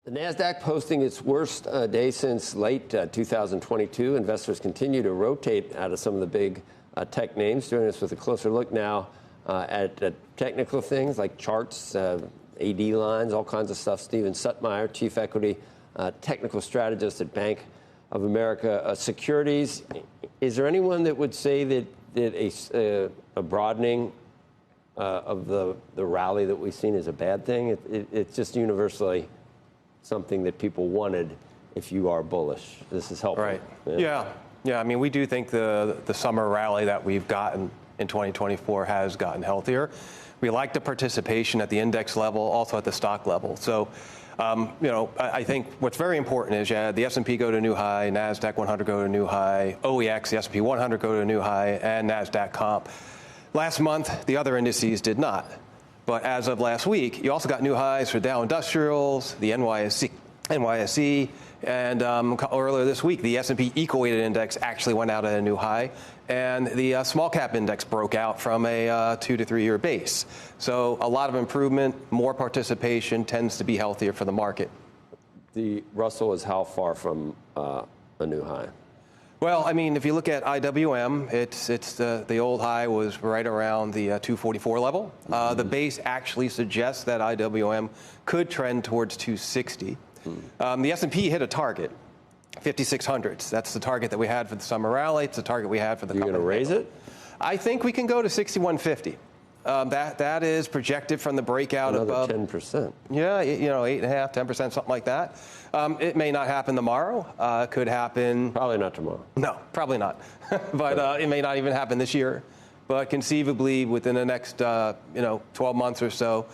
The NASDAQ posting its worst day since late 2022. Investors continue to rotate out of some of the big tech names. Joining us with a closer look now at technical things like charts, AD lines, all kinds of stuff. Stephen Suttmeier, Chief Equity Technical Strategist at Bank of America Securities. Is there anyone that would say that a broadening of the rally that we've seen is a bad thing? It's just universally something that people wanted if you are bullish. This is helpful. Right. Yeah. I mean, we do think the summer rally that we've gotten in 2024 has gotten healthier. We like the participation at the index level, also at the stock level. So, I think what's very important is you had the S&P go to a new high, NASDAQ 100 go to a new high, OEX, the S&P 100 go to a new high, and NASDAQ comp. Last month, the other indices did not. But as of last week, you also got new highs for Dow Industrials, the NYSE, and earlier this week, the S&P Eco-Weighted Index actually went out at a new high, and the small cap index broke out from a 2 to 3 year base. So a lot of improvement, more participation tends to be healthier for the market. The Russell is how far from a new high? Well, I mean, if you look at IWM, it's the old high was right around the 244 level. The base actually suggests that IWM could trend towards 260. The S&P hit a target, 5,600s. That's the target that we had for the summer rally. It's the target we had for the. You're going to raise it? I think we can go to 6,150. That is projected from the breakout above 10%. Yeah, 8.5%, 10%, something like that. It may not happen tomorrow. It could happen. Probably not tomorrow. No, probably not. But it may not even happen this year. But conceivably, within the next 12 months or so,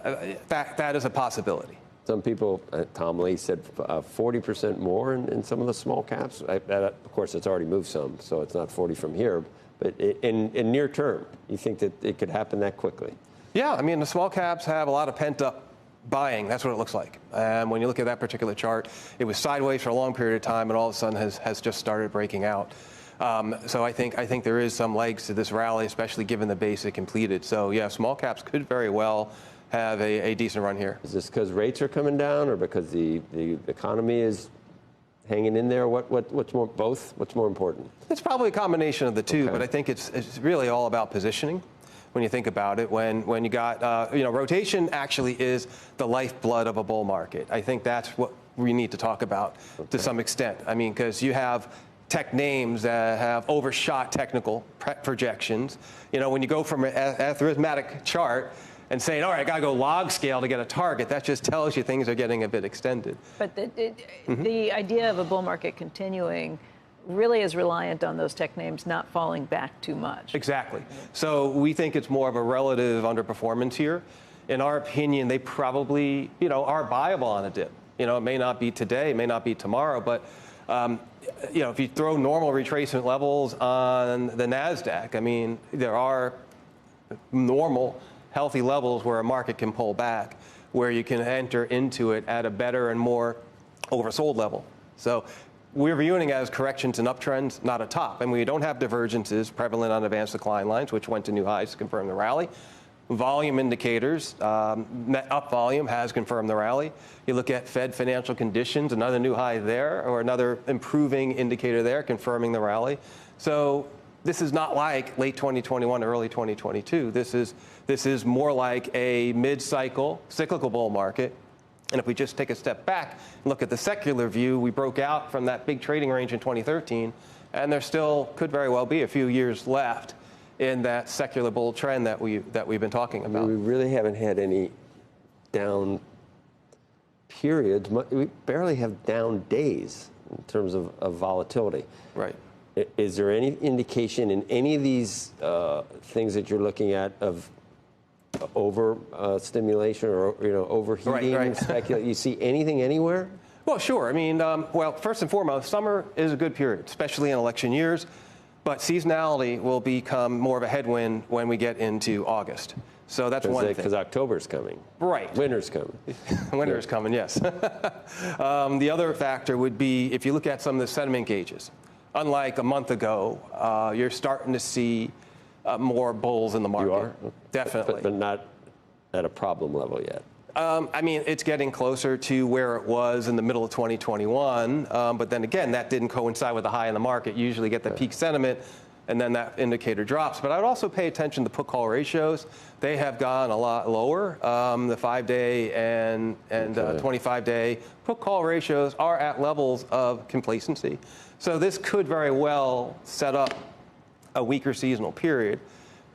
that is a possibility. Some people, Tom Lee said 40% more in some of the small caps. Of course, it's already moved some, so it's not 40 from here. But in near term, you think that it could happen that quickly? Yeah, I mean, the small caps have a lot of pent-up buying. That's what it looks like. And when you look at that particular chart, it was sideways for a long period of time, and all of a sudden has just started breaking out. So I think there is some legs to this rally, especially given the base it completed. So yeah, small caps could very well have a decent run here. Is this because rates are coming down, or because the economy is hanging in there? What's more, both? What's more important? It's probably a combination of the two, but I think it's really all about positioning. When you think about it, when you got rotation actually is the lifeblood of a bull market. I think that's what we need to talk about to some extent. I mean, because you have tech names that have overshot technical projections. When you go from an arithmetic chart and saying, all right, I got to go log scale to get a target, that just tells you things are getting a bit extended. But the idea of a bull market continuing really is reliant on those tech names not falling back too much. Exactly. So we think it's more of a relative underperformance here. In our opinion, they probably, are buyable on a dip. It may not be today, it may not be tomorrow, but if you throw normal retracement levels on the NASDAQ, I mean, there are normal healthy levels where a market can pull back, where you can enter into it at a better and more oversold level. So we're viewing it as corrections and uptrends, not a top. And we don't have divergences prevalent on advanced decline lines, which went to new highs to confirm the rally. Volume indicators, net up volume has confirmed the rally. You look at Fed financial conditions, another new high there, or another improving indicator there, confirming the rally. So this is not like late 2021, early 2022. This is more like a mid-cycle cyclical bull market. And if we just take a step back and look at the secular view, we broke out from that big trading range in 2013, and there still could very well be a few years left in that secular bull trend that we've been talking about. We really haven't had any down periods. We barely have down days in terms of volatility. Right. Is there any indication in any of these things that you're looking at of over stimulation or overheating? Right. You see anything anywhere? Well, sure. I mean, first and foremost, summer is a good period, especially in election years. But seasonality will become more of a headwind when we get into August. So that's one thing. Because October's coming. Right. Winter's coming. Winter's coming, yes. The other factor would be if you look at some of the sentiment gauges. Unlike a month ago, you're starting to see more bulls in the market. You are? Definitely. But not at a problem level yet. I mean, it's getting closer to where it was in the middle of 2021. But then again, that didn't coincide with the high in the market. You usually get the peak sentiment, and then that indicator drops. But I'd also pay attention to put-call ratios. They have gone a lot lower. The 5-day and 25-day put-call ratios are at levels of complacency. So this could very well set up a weaker seasonal period.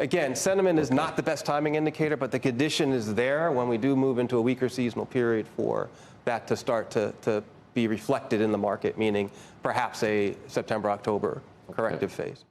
Again, sentiment is not the best timing indicator, but the condition is there when we do move into a weaker seasonal period for that to start to be reflected in the market, meaning perhaps a September, October corrective phase.